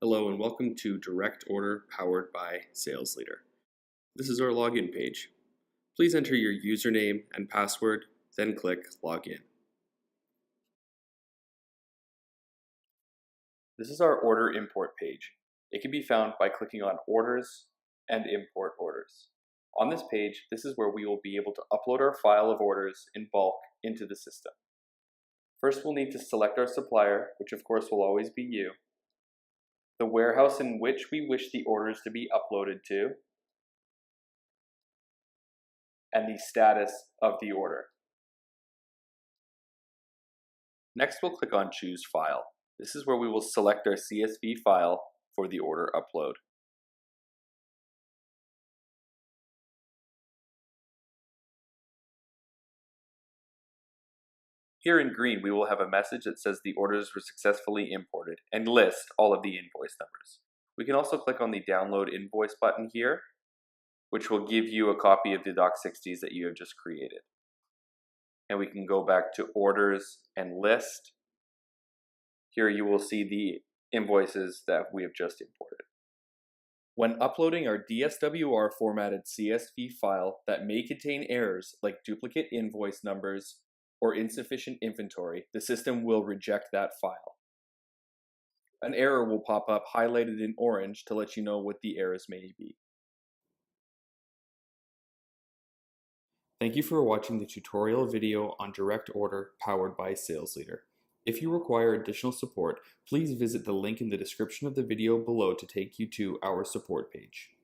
Hello and welcome to Direct Order powered by SalesLitre. This is our login page. Please enter your username and password, then click Login. This is our order import page. It can be found by clicking on Orders and Import Orders. On this page, this is where we will be able to upload our file of orders in bulk into the system. First, we'll need to select our supplier, which of course will always be you, the warehouse in which we wish the orders to be uploaded to, and the status of the order. Next, we'll click on Choose File. This is where we will select our CSV file for the order upload. Here in green, we will have a message that says the orders were successfully imported and list all of the invoice numbers. We can also click on the Download Invoice button here, which will give you a copy of the Doc60s that you have just created. And we can go back to Orders and List. Here you will see the invoices that we have just imported. When uploading our DSWR formatted CSV file that may contain errors like duplicate invoice numbers or insufficient inventory, the system will reject that file. An error will pop up highlighted in orange to let you know what the errors may be. Thank you for watching the tutorial video on Direct Order powered by SalesLitre. If you require additional support, please visit the link in the description of the video below to take you to our support page.